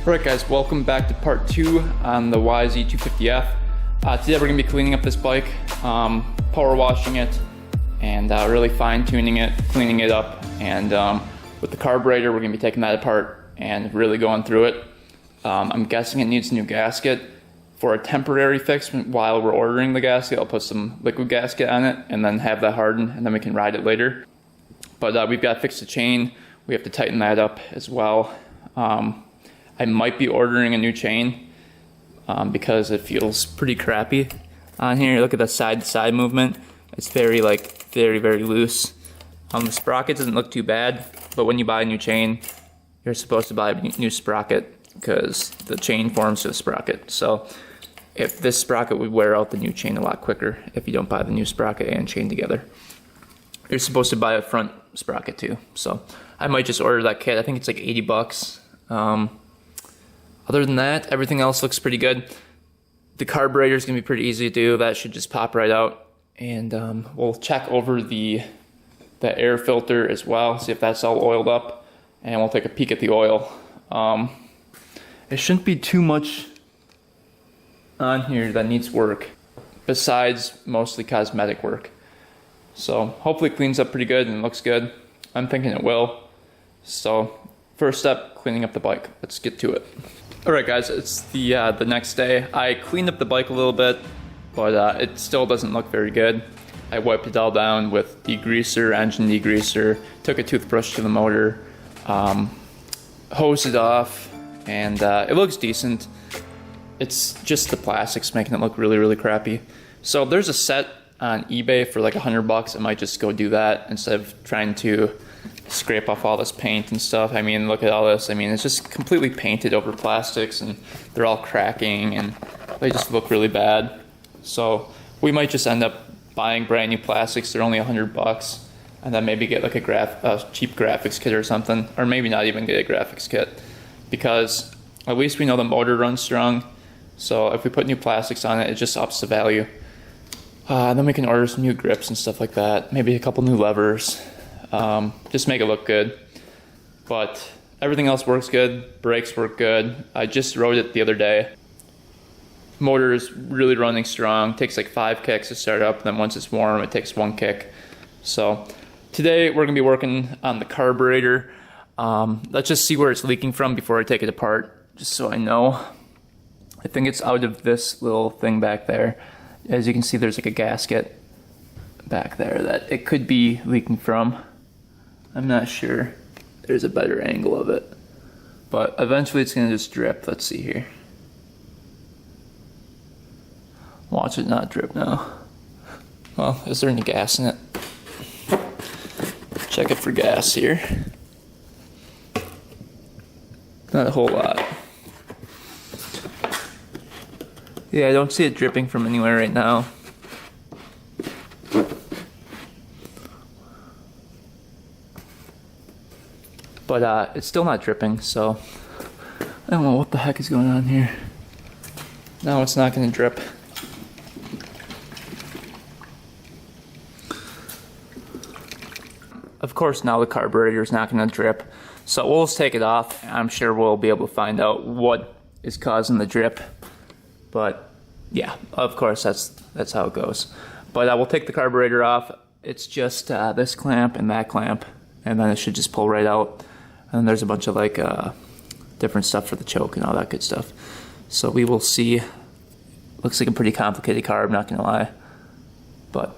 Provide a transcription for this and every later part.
Alright guys, welcome back to part 2 on the YZ250F. Today we're going to be cleaning up this bike, power washing it, and really fine tuning it, cleaning it up, and with the carburetor we're going to be taking that apart and really going through it. I'm guessing it needs a new gasket. For a temporary fix while we're ordering the gasket, I'll put some liquid gasket on it and then have that harden, and then we can ride it later. But we've got to fix the chain. We have to tighten that up as well. I might be ordering a new chain because it feels pretty crappy on here. Look at the side-to-side movement. It's very loose. The sprocket doesn't look too bad, but when you buy a new chain, you're supposed to buy a new sprocket because the chain forms to the sprocket. So if this sprocket would wear out the new chain a lot quicker if you don't buy the new sprocket and chain together. You're supposed to buy a front sprocket too. So I might just order that kit. I think it's like 80 bucks. Other than that, everything else looks pretty good. The carburetor is going to be pretty easy to do. That should just pop right out. And we'll check over the air filter as well, see if that's all oiled up. And we'll take a peek at the oil. It shouldn't be too much on here that needs work, besides mostly cosmetic work. So hopefully it cleans up pretty good and looks good. I'm thinking it will. So first step, cleaning up the bike. Let's get to it. Alright guys, it's the next day. I cleaned up the bike a little bit, but it still doesn't look very good. I wiped it all down with degreaser, engine degreaser, took a toothbrush to the motor, hosed it off, and it looks decent. It's just the plastics making it look really crappy. So there's a set on eBay for like $100. I might just go do that instead of trying to scrape off all this paint and stuff. I mean, look at all this. I mean, it's just completely painted over plastics and they're all cracking and they just look really bad. So we might just end up buying brand new plastics. They're only $100, and then maybe get like a cheap graphics kit or something, or maybe not even get a graphics kit, because at least we know the motor runs strong. So if we put new plastics on it, it just ups the value. Then we can order some new grips and stuff like that. Maybe a couple new levers. Just make it look good. But everything else works good. Brakes work good. I just rode it the other day. Motor is really running strong. Takes like 5 kicks to start up, and then once it's warm it takes 1 kick. So today we're going to be working on the carburetor. Let's just see where it's leaking from before I take it apart, just so I know. I think it's out of this little thing back there. As you can see, there's like a gasket back there that it could be leaking from. I'm not sure. There's a better angle of it. But eventually it's going to just drip. Let's see here. Watch it not drip now. Well, is there any gas in it? Check it for gas here. Not a whole lot. Yeah, I don't see it dripping from anywhere right now. But it's still not dripping, so I don't know what the heck is going on here. Now it's not going to drip. Of course, now the carburetor is not going to drip, so we'll just take it off. I'm sure we'll be able to find out what is causing the drip. But yeah, of course, that's how it goes. But we'll take the carburetor off. It's just this clamp and that clamp, and then it should just pull right out. And then there's a bunch of like different stuff for the choke and all that good stuff. So we will see. Looks like a pretty complicated carb, not gonna lie. But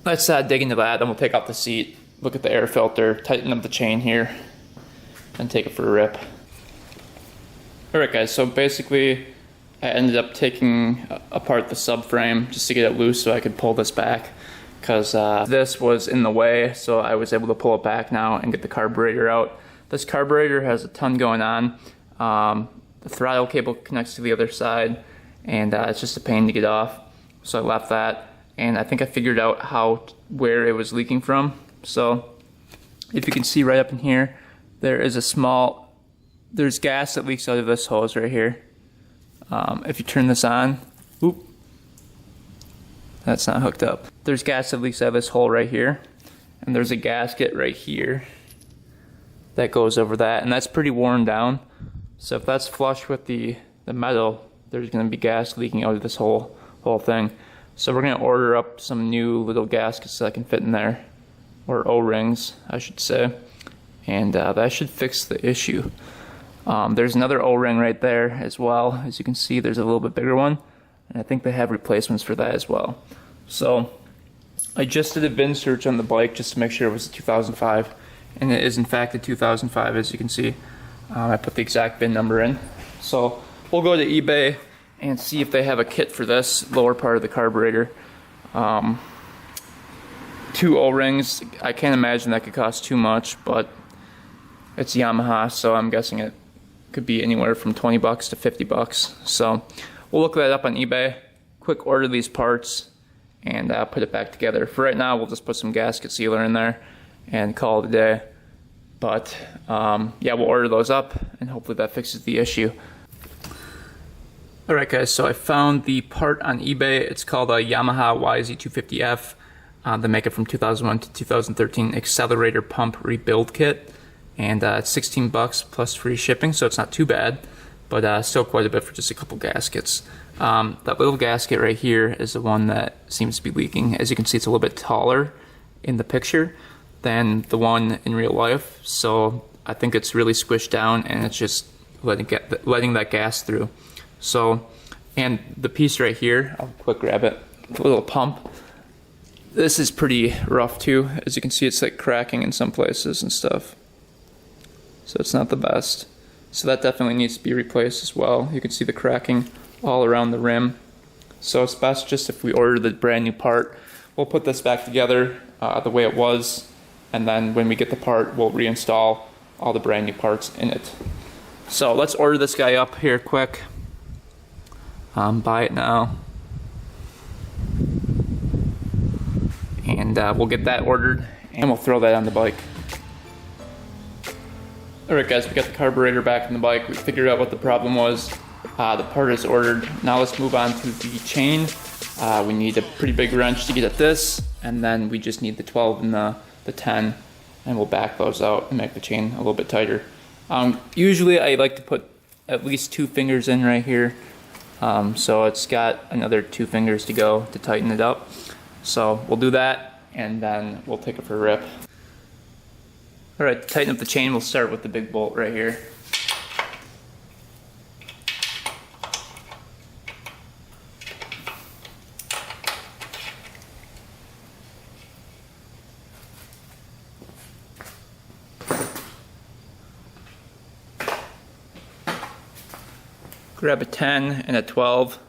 let's dig into that. Then we'll take off the seat, look at the air filter, tighten up the chain here, and take it for a rip. Alright guys, so basically I ended up taking apart the subframe just to get it loose so I could pull this back, because this was in the way, so I was able to pull it back now and get the carburetor out. This carburetor has a ton going on. The throttle cable connects to the other side, and it's just a pain to get off. So I left that, and I think I figured out where it was leaking from. So if you can see right up in here, there is there's gas that leaks out of this hose right here. If you turn this on, oop, that's not hooked up. There's gas that leaks out of this hole right here, and there's a gasket right here that goes over that, and that's pretty worn down. So if that's flush with the metal, there's going to be gas leaking out of this whole thing. So we're going to order up some new little gaskets that can fit in there, or O-rings, I should say, and that should fix the issue. There's another O-ring right there as well. As you can see, there's a little bit bigger one, and I think they have replacements for that as well. So I just did a VIN search on the bike just to make sure it was a 2005, and it is in fact a 2005, as you can see. I put the exact VIN number in. So we'll go to eBay and see if they have a kit for this lower part of the carburetor. 2 O-rings, I can't imagine that could cost too much, but it's Yamaha, so I'm guessing it could be anywhere from 20 bucks to 50 bucks. So we'll look that up on eBay, quick order these parts, and put it back together. For right now, we'll just put some gasket sealer in there and call it a day. But yeah, we'll order those up, and hopefully that fixes the issue. Alright guys, so I found the part on eBay. It's called a Yamaha YZ250F. They make it from 2001 to 2013 Accelerator Pump Rebuild Kit. And it's 16 bucks plus free shipping, so it's not too bad. But still quite a bit for just a couple gaskets. That little gasket right here is the one that seems to be leaking. As you can see, it's a little bit taller in the picture than the one in real life. So I think it's really squished down, and it's just letting that gas through. So, and the piece right here, I'll quick grab it, the little pump. This is pretty rough too. As you can see, it's like cracking in some places and stuff. So it's not the best. So that definitely needs to be replaced as well. You can see the cracking all around the rim. So it's best just if we order the brand new part. We'll put this back together the way it was, and then when we get the part, we'll reinstall all the brand new parts in it. So let's order this guy up here quick. Buy it now. And we'll get that ordered, and we'll throw that on the bike. Alright guys, we got the carburetor back in the bike. We figured out what the problem was. The part is ordered. Now let's move on to the chain. We need a pretty big wrench to get at this, and then we just need the 12 and the 10, and we'll back those out and make the chain a little bit tighter. Usually I like to put at least 2 fingers in right here. So it's got another 2 fingers to go to tighten it up. So we'll do that, and then we'll take it for a rip. Alright, to tighten up the chain, we'll start with the big bolt right here. Grab a 10 and a 12.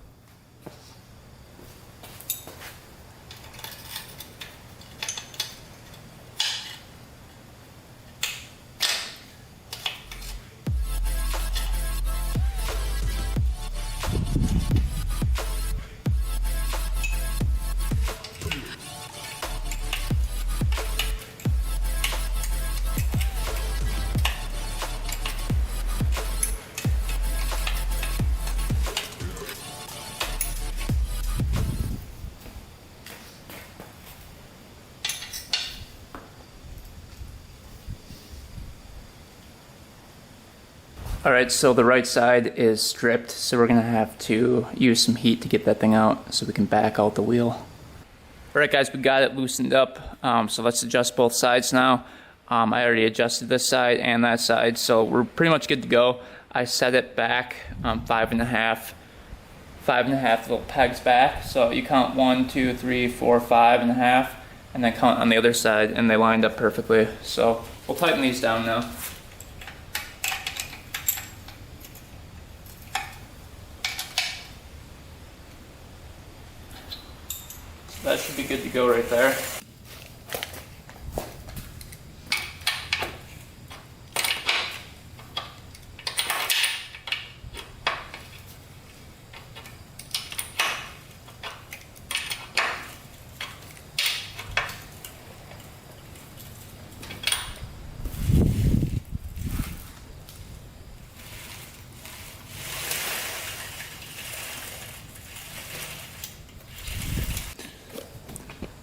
Alright, so the right side is stripped, so we're going to have to use some heat to get that thing out so we can back out the wheel. Alright guys, we got it loosened up, so let's adjust both sides now. I already adjusted this side and that side, so we're pretty much good to go. I set it back 5.5 little pegs back, so you count 1, 2, 3, 4, 5.5, and then count on the other side, and they lined up perfectly. So we'll tighten these down now. That should be good to go right there.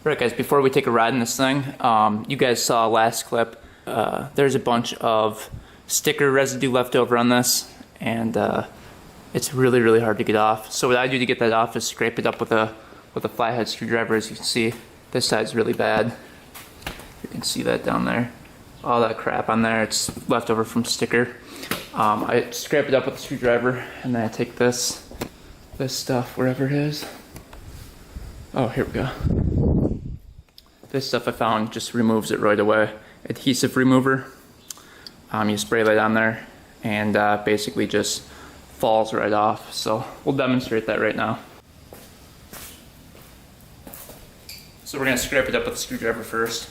Alright guys, before we take a ride in this thing, you guys saw last clip, there's a bunch of sticker residue left over on this, and it's really, really hard to get off. So what I do to get that off is scrape it up with a flathead screwdriver. As you can see, this side's really bad. You can see that down there. All that crap on there, it's left over from sticker. I scrape it up with a screwdriver, and then I take this stuff, wherever it is. Oh, here we go. This stuff I found just removes it right away. Adhesive remover. You spray that on there, and basically just falls right off. So we'll demonstrate that right now. So we're gonna scrape it up with a screwdriver first.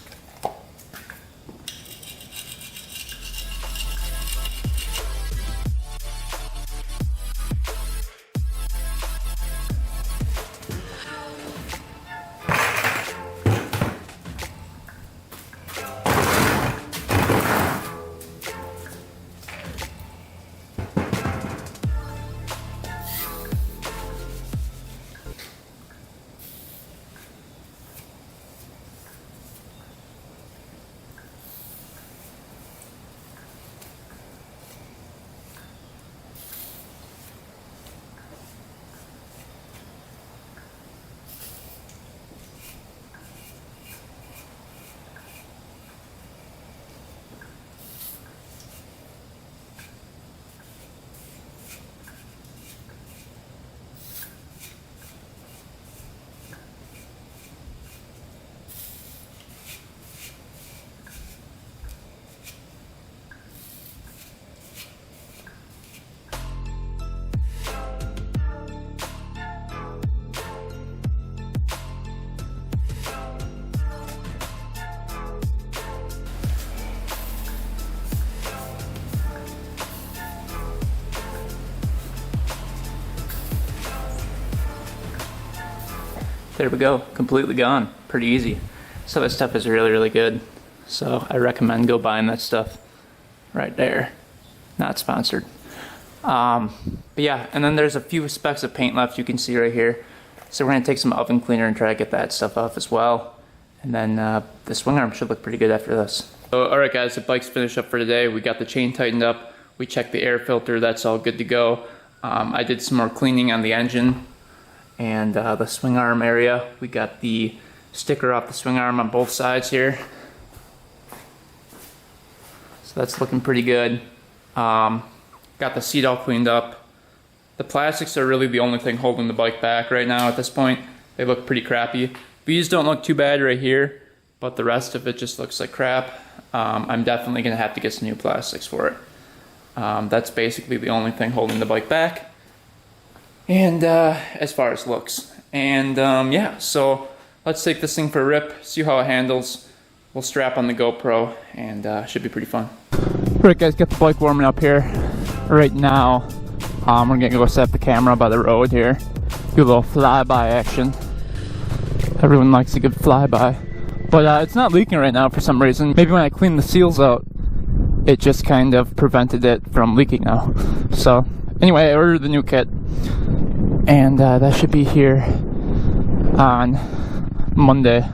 There we go, completely gone. Pretty easy. So this stuff is really, really good. So I recommend go buying that stuff right there. Not sponsored. But yeah, and then there's a few specks of paint left you can see right here. So we're gonna take some oven cleaner and try to get that stuff off as well. And then the swing arm should look pretty good after this. So, all right guys, the bike's finished up for today. We got the chain tightened up. We checked the air filter, that's all good to go. I did some more cleaning on the engine and the swing arm area. We got the sticker off the swing arm on both sides here. So that's looking pretty good. Got the seat all cleaned up. The plastics are really the only thing holding the bike back right now at this point. They look pretty crappy. These don't look too bad right here, but the rest of it just looks like crap. I'm definitely gonna have to get some new plastics for it. That's basically the only thing holding the bike back. And as far as looks. And yeah, so let's take this thing for a rip, see how it handles. We'll strap on the GoPro, and should be pretty fun. Alright guys, get the bike warming up here. Right now, we're gonna go set the camera by the road here. Do a little flyby action. Everyone likes a good flyby. But it's not leaking right now for some reason. Maybe when I cleaned the seals out, it just kind of prevented it from leaking now. So anyway, I ordered the new kit. And that should be here on Monday.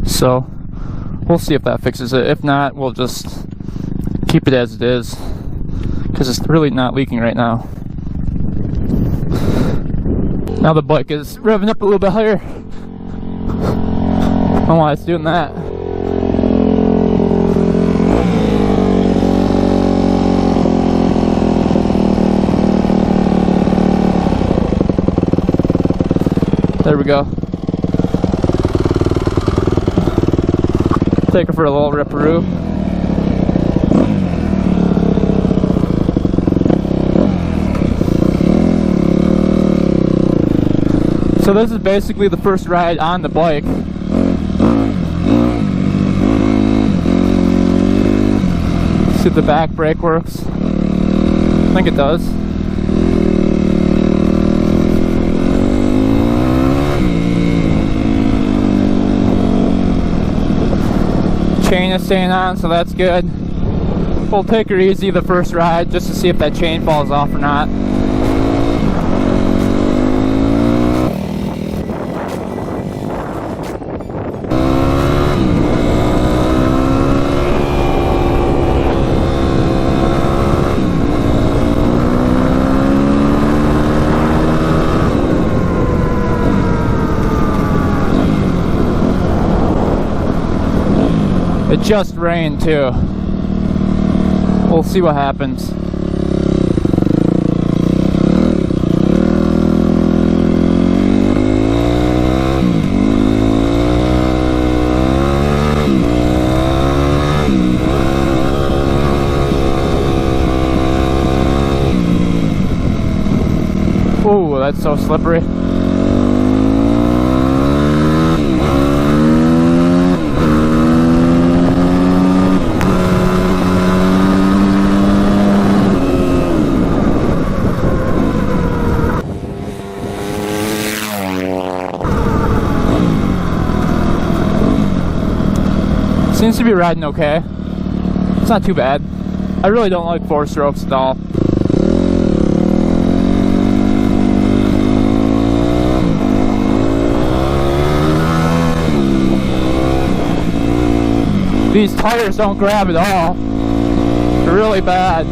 So we'll see if that fixes it. If not, we'll just keep it as it is, because it's really not leaking right now. Now the bike is revving up a little bit higher. I don't know why it's doing that. There we go. Take her for a little ripperoo. So this is basically the first ride on the bike. See if the back brake works. I think it does. Chain is staying on, so that's good. We'll take her easy the first ride just to see if that chain falls off or not. It just rained too. We'll see what happens. Ooh, that's so slippery. Seems to be riding okay. It's not too bad. I really don't like 4-strokes at all. These tires don't grab at all. They're really bad.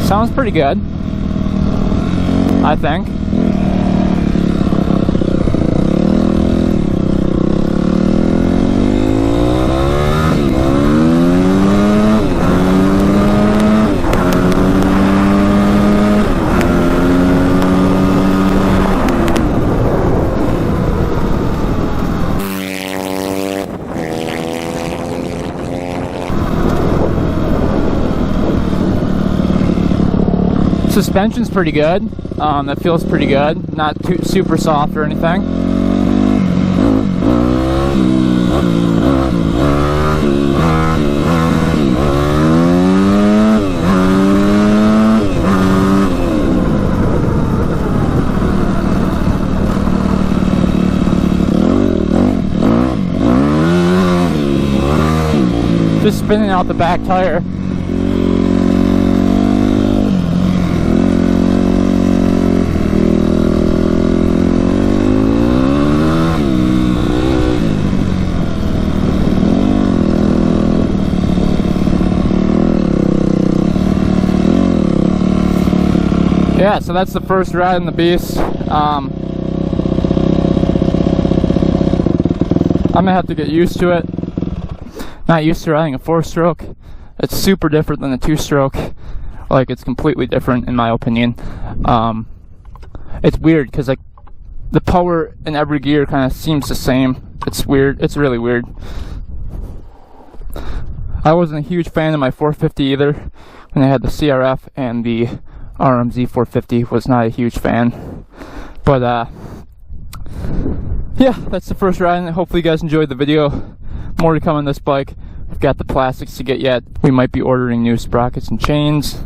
Sounds pretty good, I think. Suspension's pretty good. That feels pretty good. Not too super soft or anything. Just spinning out the back tire. Yeah, so that's the first ride in the beast. I'm gonna have to get used to it. Not used to riding a 4-stroke. It's super different than a 2-stroke. Like, it's completely different in my opinion. It's weird because like the power in every gear kind of seems the same. It's weird. It's really weird. I wasn't a huge fan of my 450 either when I had the CRF, and the RMZ 450 was not a huge fan. But yeah, that's the first ride, and hopefully you guys enjoyed the video. More to come on this bike. I've got the plastics to get yet. We might be ordering new sprockets and chains,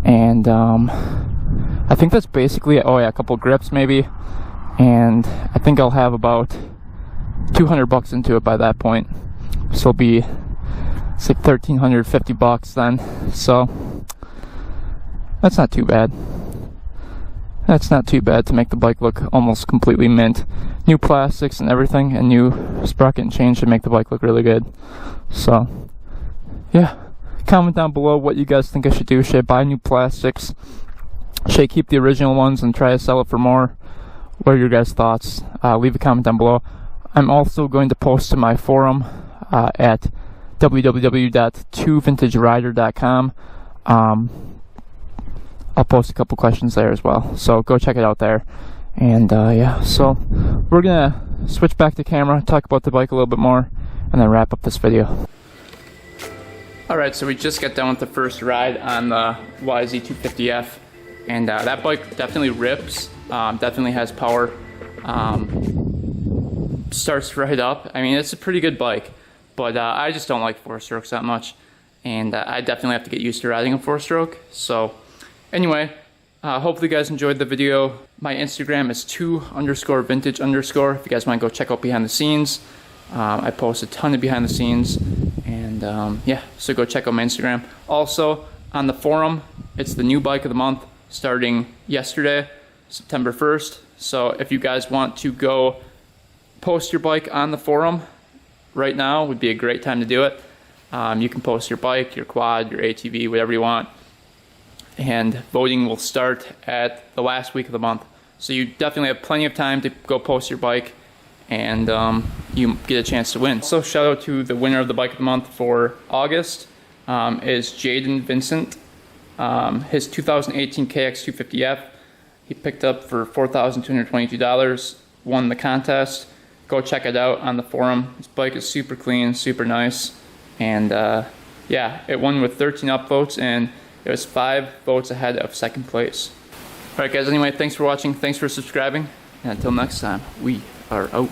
and I think that's basically it. Oh yeah, a couple grips maybe, and I think I'll have about 200 bucks into it by that point. So it'll be, it's like 1,350 bucks then. So that's not too bad. That's not too bad to make the bike look almost completely mint. New plastics and everything, and new sprocket and chain should make the bike look really good. So yeah, comment down below what you guys think I should do. Should I buy new plastics? Should I keep the original ones and try to sell it for more? What are your guys' thoughts? Leave a comment down below. I'm also going to post to my forum at www.2vintagerider.com. I'll post a couple questions there as well, so go check it out there. And yeah, so we're gonna switch back to camera, talk about the bike a little bit more, and then wrap up this video. Alright, so we just got done with the first ride on the YZ250F, and that bike definitely rips, definitely has power, starts right up. I mean, it's a pretty good bike, but I just don't like 4-strokes that much, and I definitely have to get used to riding a 4-stroke. So anyway, Hopefully you guys enjoyed the video. My Instagram is 2_vintage_. If you guys want to go check out behind the scenes. I post a ton of behind the scenes, and yeah, so go check out my Instagram. Also, on the forum, it's the new bike of the month starting yesterday, September 1st. So if you guys want to go post your bike on the forum right now, would be a great time to do it. You can post your bike, your quad, your ATV, whatever you want. And voting will start at the last week of the month. So you definitely have plenty of time to go post your bike, and you get a chance to win. So shout out to the winner of the bike of the month for August is Jaden Vincent. His 2018 KX250F he picked up for $4,222, won the contest. Go check it out on the forum. His bike is super clean, super nice, and yeah, it won with 13 upvotes, and it was 5 votes ahead of second place. Alright guys, anyway, thanks for watching, thanks for subscribing, and until next time, we are out.